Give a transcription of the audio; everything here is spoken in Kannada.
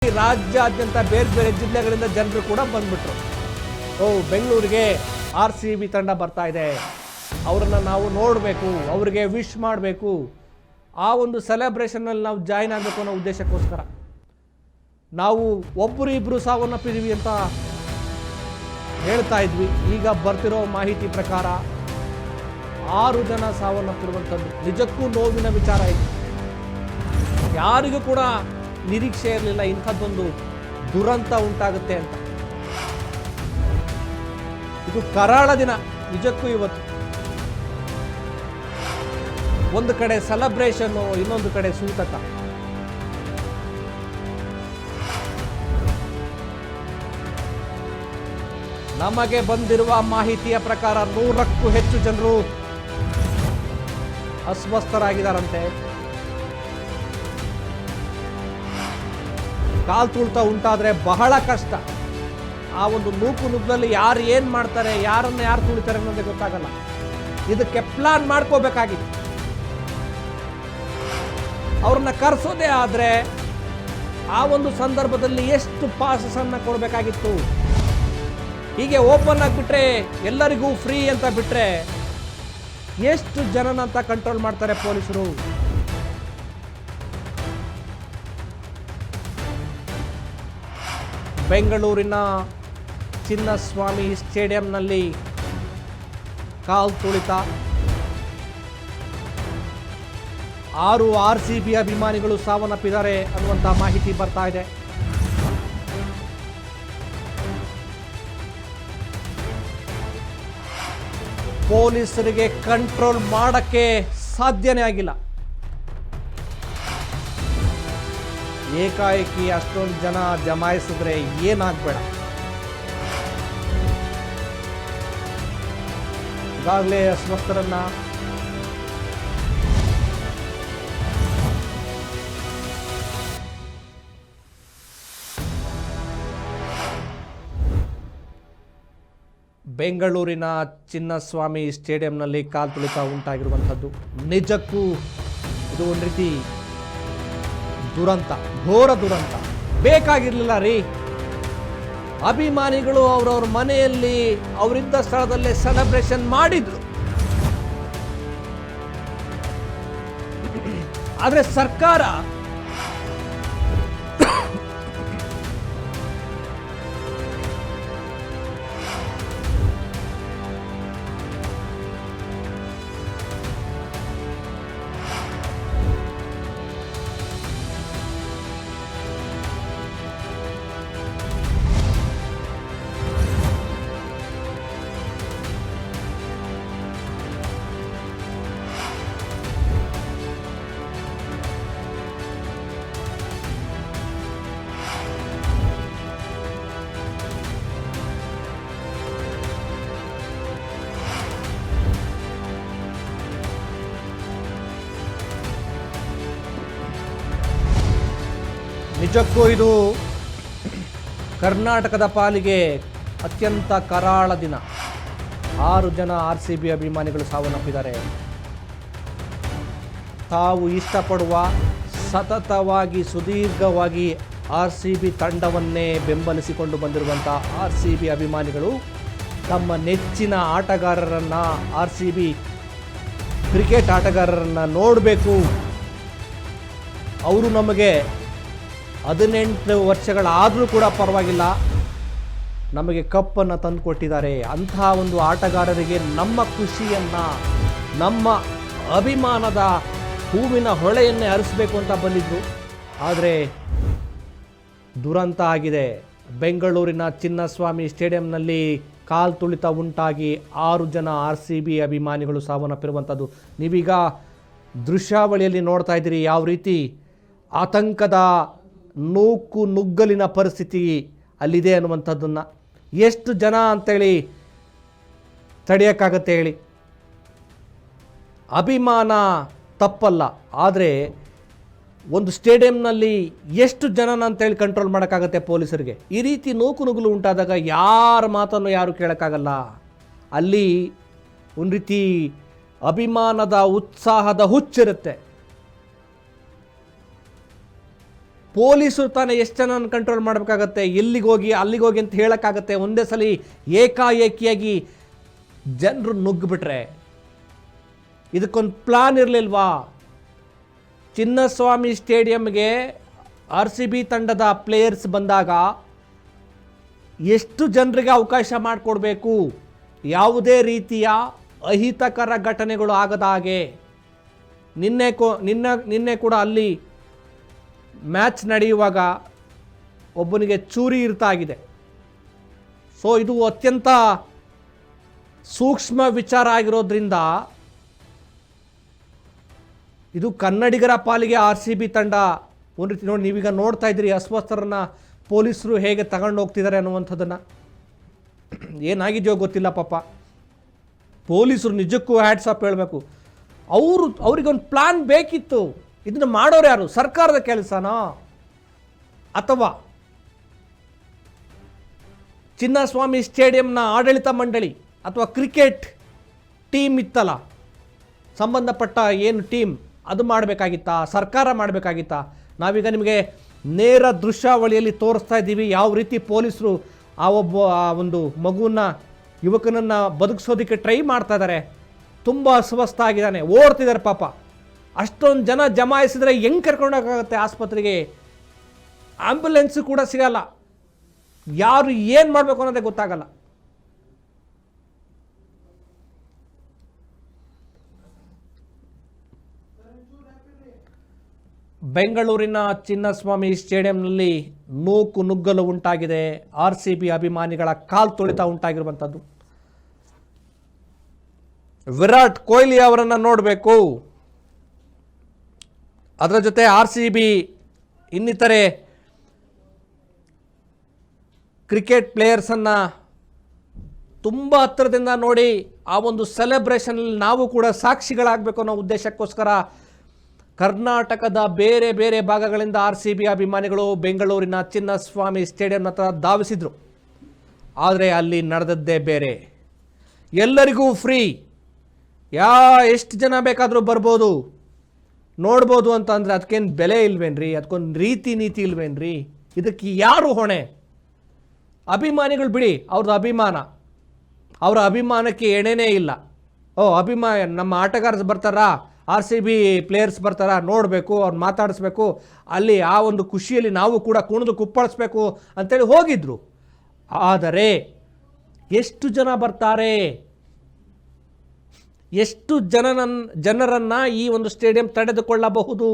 ರಾಜ್ಯಾದ್ಯಂತ ಬೇರೆ ಬೇರೆ ಜಿಲ್ಲೆಗಳಿಂದ ಜನರು ಕೂಡ ಬಂದ್ಬಿಟ್ರು. ಬೆಂಗಳೂರಿಗೆ RCB ತಂಡ ಬರ್ತಾ ಇದೆ, ಅವರನ್ನ ನಾವು ನೋಡಬೇಕು, ಅವರಿಗೆ ವಿಶ್ ಮಾಡಬೇಕು, ಆ ಒಂದು ಸೆಲೆಬ್ರೇಷನ್ನಲ್ಲಿ ನಾವು ಜಾಯಿನ್ ಆಗಬೇಕು ಅನ್ನೋ ಉದ್ದೇಶಕ್ಕೋಸ್ಕರ ನಾವು ಒಬ್ಬರು ಇಬ್ಬರು ಸಾವನ್ನಪ್ಪಿದೀವಿ ಅಂತ ಹೇಳ್ತಾ ಇದ್ವಿ. ಈಗ ಬರ್ತಿರೋ ಮಾಹಿತಿ ಪ್ರಕಾರ 6 ಜನ ಸಾವನ್ನಪ್ಪಿರುವಂಥದ್ದು ನಿಜಕ್ಕೂ ನೋವಿನ ವಿಚಾರ ಇದೆ. ಯಾರಿಗೂ ಕೂಡ ನಿರೀಕ್ಷೆ ಇರಲಿಲ್ಲ ಇಂಥದ್ದೊಂದು ದುರಂತ ಉಂಟಾಗುತ್ತೆ ಅಂತ. ಇದು ಕರಾಳ ದಿನ ನಿಜಕ್ಕೂ. ಇವತ್ತು ಒಂದು ಕಡೆ ಸೆಲೆಬ್ರೇಷನ್ನು, ಇನ್ನೊಂದು ಕಡೆ ಸೂತಕ. ನಮಗೆ ಬಂದಿರುವ ಮಾಹಿತಿಯ ಪ್ರಕಾರ 100ಕ್ಕೂ ಹೆಚ್ಚು ಜನರು ಅಸ್ವಸ್ಥರಾಗಿದ್ದಾರಂತೆ. ಕಾಲ್ ತುಳಿತ ಉಂಟಾದ್ರೆ ಬಹಳ ಕಷ್ಟ. ಆ ಒಂದು ನುಗ್ಗಲ್ಲಿ ಯಾರು ಏನು ಮಾಡ್ತಾರೆ, ಯಾರನ್ನ ಯಾರು ತುಳಿತಾರೆ ಅನ್ನೋದೇ ಗೊತ್ತಾಗಲ್ಲ. ಇದಕ್ಕೆ ಪ್ಲಾನ್ ಮಾಡ್ಕೋಬೇಕಾಗಿತ್ತು. ಅವ್ರನ್ನ ಕರೆಸೋದೇ ಆದರೆ ಆ ಒಂದು ಸಂದರ್ಭದಲ್ಲಿ ಎಷ್ಟು ಪಾಸಸ್ ಅನ್ನ ಕೊಡಬೇಕಾಗಿತ್ತು. ಹೀಗೆ ಓಪನ್ ಆಗಿಬಿಟ್ರೆ, ಎಲ್ಲರಿಗೂ ಫ್ರೀ ಅಂತ ಬಿಟ್ರೆ ಎಷ್ಟು ಜನನಂತ ಕಂಟ್ರೋಲ್ ಮಾಡ್ತಾರೆ ಪೊಲೀಸರು. ಬೆಂಗಳೂರಿನ ಚಿನ್ನಸ್ವಾಮಿ ಸ್ಟೇಡಿಯಂನಲ್ಲಿ ಕಾಲ್ ತುಳಿತ. 6 RCB ಅಭಿಮಾನಿಗಳು ಸಾವನ್ನಪ್ಪಿದ್ದಾರೆ ಅನ್ನುವಂಥ ಮಾಹಿತಿ ಬರ್ತಾ ಇದೆ. ಪೊಲೀಸರಿಗೆ ಕಂಟ್ರೋಲ್ ಮಾಡಕ್ಕೆ ಸಾಧ್ಯನೇ ಆಗಿಲ್ಲ. ಏಕಾಏಕಿ ಅಷ್ಟೊಂದು ಜನ ಜಮಾಯಿಸಿದ್ರೆ ಏನಾಗಬೇಡ. ಈಗಾಗಲೇ ಅಸ್ವಸ್ಥರನ್ನ ಬೆಂಗಳೂರಿನ ಚಿನ್ನಸ್ವಾಮಿ ಸ್ಟೇಡಿಯಂನಲ್ಲಿ ಕಾಲ್ ತುಳಿತ ಉಂಟಾಗಿರುವಂಥದ್ದು ನಿಜಕ್ಕೂ ಇದು ಒಂದು ರೀತಿ ದುರಂತ, ಘೋರ ದುರಂತ. ಬೇಕಾಗಿರ್ಲಿಲ್ಲ ರೀ. ಅಭಿಮಾನಿಗಳು ಅವರವ್ರ ಮನೆಯಲ್ಲಿ ಅವರಿದ್ದ ಸ್ಥಳದಲ್ಲೇ ಸೆಲೆಬ್ರೇಷನ್ ಮಾಡಿದ್ರು. ಆದರೆ ಸರ್ಕಾರ ನಿಜಕ್ಕೂ ಇದು ಕರ್ನಾಟಕದ ಪಾಲಿಗೆ ಅತ್ಯಂತ ಕರಾಳ ದಿನ. 6 ಜನ RCB ಅಭಿಮಾನಿಗಳು ಸಾವನ್ನಪ್ಪಿದ್ದಾರೆ. ತಾವು ಇಷ್ಟಪಡುವ, ಸತತವಾಗಿ ಸುದೀರ್ಘವಾಗಿ RCB ತಂಡವನ್ನೇ ಬೆಂಬಲಿಸಿಕೊಂಡು ಬಂದಿರುವಂಥ RCB ಅಭಿಮಾನಿಗಳು ತಮ್ಮ ನೆಚ್ಚಿನ ಆಟಗಾರರನ್ನು, RCB ಕ್ರಿಕೆಟ್ ಆಟಗಾರರನ್ನು ನೋಡಬೇಕು. ಅವರು ನಮಗೆ 18 ವರ್ಷಗಳಾದರೂ ಕೂಡ ಪರವಾಗಿಲ್ಲ, ನಮಗೆ ಕಪ್ಪನ್ನು ತಂದು ಕೊಟ್ಟಿದ್ದಾರೆ. ಅಂತಹ ಒಂದು ಆಟಗಾರರಿಗೆ ನಮ್ಮ ಖುಷಿಯನ್ನು, ನಮ್ಮ ಅಭಿಮಾನದ ಹೂವಿನ ಹೊಳೆಯನ್ನೇ ಹರಿಸಬೇಕು ಅಂತ ಬಂದಿದ್ರು. ಆದರೆ ದುರಂತ ಆಗಿದೆ. ಬೆಂಗಳೂರಿನ ಚಿನ್ನಸ್ವಾಮಿ ಸ್ಟೇಡಿಯಂನಲ್ಲಿ ಕಾಲ್ ತುಳಿತ ಉಂಟಾಗಿ 6 ಜನ RCB ಅಭಿಮಾನಿಗಳು ಸಾವನ್ನಪ್ಪಿರುವಂಥದ್ದು. ನೀವೀಗ ದೃಶ್ಯಾವಳಿಯಲ್ಲಿ ನೋಡ್ತಾ ಇದ್ದೀರಿ ಯಾವ ರೀತಿ ಆತಂಕದ ನುಗ್ಗಲಿನ ಪರಿಸ್ಥಿತಿ ಅಲ್ಲಿದೆ ಅನ್ನುವಂಥದ್ದನ್ನು. ಎಷ್ಟು ಜನ ಅಂತೇಳಿ ತಡೆಯೋಕ್ಕಾಗತ್ತೆ ಹೇಳಿ? ಅಭಿಮಾನ ತಪ್ಪಲ್ಲ, ಆದರೆ ಒಂದು ಸ್ಟೇಡಿಯಂನಲ್ಲಿ ಎಷ್ಟು ಜನನ ಅಂತೇಳಿ ಕಂಟ್ರೋಲ್ ಮಾಡೋಕ್ಕಾಗತ್ತೆ ಪೊಲೀಸರಿಗೆ? ಈ ರೀತಿ ನುಗ್ಗಲು ಉಂಟಾದಾಗ ಯಾರ ಮಾತನ್ನು ಯಾರು ಕೇಳೋಕ್ಕಾಗಲ್ಲ. ಅಲ್ಲಿ ಒಂದು ರೀತಿ ಅಭಿಮಾನದ ಉತ್ಸಾಹದ ಹುಚ್ಚಿರುತ್ತೆ. ಪೊಲೀಸರು ತಾನೇ ಎಷ್ಟು ಜನ ಕಂಟ್ರೋಲ್ ಮಾಡಬೇಕಾಗತ್ತೆ, ಎಲ್ಲಿಗೆ ಹೋಗಿ ಅಲ್ಲಿಗೆ ಹೋಗಿ ಅಂತ ಹೇಳೋಕ್ಕಾಗತ್ತೆ. ಒಂದೇ ಸಲ ಏಕಾಏಕಿಯಾಗಿ ಜನರು ನುಗ್ಗಿಬಿಟ್ರೆ. ಇದಕ್ಕೊಂದು ಪ್ಲಾನ್ ಇರಲಿಲ್ವಾ? ಚಿನ್ನಸ್ವಾಮಿ ಸ್ಟೇಡಿಯಂಗೆ RCB ತಂಡದ ಪ್ಲೇಯರ್ಸ್ ಬಂದಾಗ ಎಷ್ಟು ಜನರಿಗೆ ಅವಕಾಶ ಮಾಡಿಕೊಡ್ಬೇಕು, ಯಾವುದೇ ರೀತಿಯ ಅಹಿತಕರ ಘಟನೆಗಳು ಆಗದ ಹಾಗೆ. ನಿನ್ನೆ ಕೂಡ ಅಲ್ಲಿ ಮ್ಯಾಚ್ ನಡೆಯುವಾಗ ಒಬ್ಬನಿಗೆ ಚೂರಿ ಇರ್ತಾಗಿದೆ. ಸೊ ಇದು ಅತ್ಯಂತ ಸೂಕ್ಷ್ಮ ವಿಚಾರ ಆಗಿರೋದ್ರಿಂದ ಇದು ಕನ್ನಡಿಗರ ಪಾಲಿಗೆ RCB ತಂಡ ಒಂದು ರೀತಿ ನೋಡಿ, ನೀವೀಗ ನೋಡ್ತಾ ಇದ್ದೀರಿ ಅಸ್ವಸ್ಥರನ್ನ ಪೊಲೀಸರು ಹೇಗೆ ತಗೊಂಡು ಹೋಗ್ತಿದ್ದಾರೆ ಅನ್ನುವಂಥದ್ದನ್ನು. ಏನಾಗಿದೆಯೋ ಗೊತ್ತಿಲ್ಲ ಪಾಪ. ಪೊಲೀಸರು ನಿಜಕ್ಕೂ ಹ್ಯಾಟ್ಸ್ ಆಫ್ ಹೇಳಬೇಕು. ಅವರಿಗೊಂದು ಪ್ಲಾನ್ ಬೇಕಿತ್ತು. ಇದನ್ನು ಮಾಡೋರು ಯಾರು? ಸರ್ಕಾರದ ಕೆಲಸನಾ ಅಥವಾ ಚಿನ್ನಸ್ವಾಮಿ ಸ್ಟೇಡಿಯಂನ ಆಡಳಿತ ಮಂಡಳಿ ಅಥವಾ ಕ್ರಿಕೆಟ್ ಟೀಮ್ ಇತ್ತಲ್ಲ, ಸಂಬಂಧಪಟ್ಟ ಏನು ಟೀಮ್ ಅದು ಮಾಡಬೇಕಾಗಿತ್ತಾ? ಸರ್ಕಾರ ಮಾಡಬೇಕಾಗಿತ್ತಾ? ನಾವೀಗ ನಿಮಗೆ ನೇರ ದೃಶ್ಯಾವಳಿಯಲ್ಲಿ ತೋರಿಸ್ತಾ ಇದ್ದೀವಿ ಯಾವ ರೀತಿ ಪೊಲೀಸರು ಆ ಒಂದು ಮಗುವನ್ನ ಯುವಕನನ್ನು ಬದುಕಿಸೋದಕ್ಕೆ ಟ್ರೈ ಮಾಡ್ತಾ ಇದ್ದಾರೆ. ತುಂಬ ಅಸ್ವಸ್ಥ ಆಗಿದ್ದಾನೆ, ಓಡ್ತಿದ್ದಾರೆ ಪಾಪ. ಅಷ್ಟೊಂದು ಜನ ಜಮಾಯಿಸಿದ್ರೆ ಹೆಂಗೆ ಕರ್ಕೊಂಡೋಗಾಗುತ್ತೆ ಆಸ್ಪತ್ರೆಗೆ? ಆಂಬ್ಯುಲೆನ್ಸು ಕೂಡ ಸಿಗಲ್ಲ. ಯಾರು ಏನು ಮಾಡಬೇಕು ಅನ್ನೋದೇ ಗೊತ್ತಾಗಲ್ಲ. ಬೆಂಗಳೂರಿನ ಚಿನ್ನಸ್ವಾಮಿ ಸ್ಟೇಡಿಯಂನಲ್ಲಿ ನೂಕು ನುಗ್ಗಲು ಉಂಟಾಗಿದೆ. RCB ಅಭಿಮಾನಿಗಳ ಕಾಲ್ ತುಳಿತ ಉಂಟಾಗಿರುವಂಥದ್ದು. ವಿರಾಟ್ ಕೊಹ್ಲಿ ಅವರನ್ನು ನೋಡಬೇಕು, ಅದರ ಜೊತೆ RCB ಇನ್ನಿತರೆ ಕ್ರಿಕೆಟ್ ಪ್ಲೇಯರ್ಸನ್ನು ತುಂಬ ಹತ್ತಿರದಿಂದ ನೋಡಿ ಆ ಒಂದು ಸೆಲೆಬ್ರೇಷನಲ್ಲಿ ನಾವು ಕೂಡ ಸಾಕ್ಷಿಗಳಾಗಬೇಕು ಅನ್ನೋ ಉದ್ದೇಶಕ್ಕೋಸ್ಕರ ಕರ್ನಾಟಕದ ಬೇರೆ ಬೇರೆ ಭಾಗಗಳಿಂದ RCB ಅಭಿಮಾನಿಗಳು ಬೆಂಗಳೂರಿನ ಚಿನ್ನಸ್ವಾಮಿ ಸ್ಟೇಡಿಯಂ ಹತ್ರ ಧಾವಿಸಿದರು. ಆದರೆ ಅಲ್ಲಿ ನಡೆದದ್ದೇ ಬೇರೆ. ಎಲ್ಲರಿಗೂ ಫ್ರೀ, ಎಷ್ಟು ಜನ ಬೇಕಾದರೂ ಬರ್ಬೋದು, ನೋಡ್ಬೋದು ಅಂತ ಅಂದರೆ ಅದಕ್ಕೇನು ಬೆಲೆ ಇಲ್ವೇನ್ರಿ? ಅದಕ್ಕೊಂದು ರೀತಿ ನೀತಿ ಇಲ್ವೇನ್ರಿ? ಇದಕ್ಕೆ ಯಾರು ಹೊಣೆ? ಅಭಿಮಾನಿಗಳು ಬಿಡಿ, ಅವ್ರದ್ದು ಅಭಿಮಾನ, ಅವರ ಅಭಿಮಾನಕ್ಕೆ ಎಣೆನೇ ಇಲ್ಲ. ನಮ್ಮ ಆಟಗಾರರು ಬರ್ತಾರಾ, RCB ಪ್ಲೇಯರ್ಸ್ ಬರ್ತಾರಾ, ನೋಡಬೇಕು, ಅವ್ರು ಮಾತಾಡಿಸ್ಬೇಕು, ಅಲ್ಲಿ ಆ ಒಂದು ಖುಷಿಯಲ್ಲಿ ನಾವು ಕೂಡ ಕುಣಿದು ಕುಪ್ಪಳಿಸ್ಬೇಕು ಅಂತೇಳಿ ಹೋಗಿದ್ರು. ಆದರೆ ಎಷ್ಟು ಜನ ಬರ್ತಾರೆ? ಎಷ್ಟು ಜನರನ್ನು ಈ ಒಂದು ಸ್ಟೇಡಿಯಂ ತಡೆದುಕೊಳ್ಳಬಹುದು?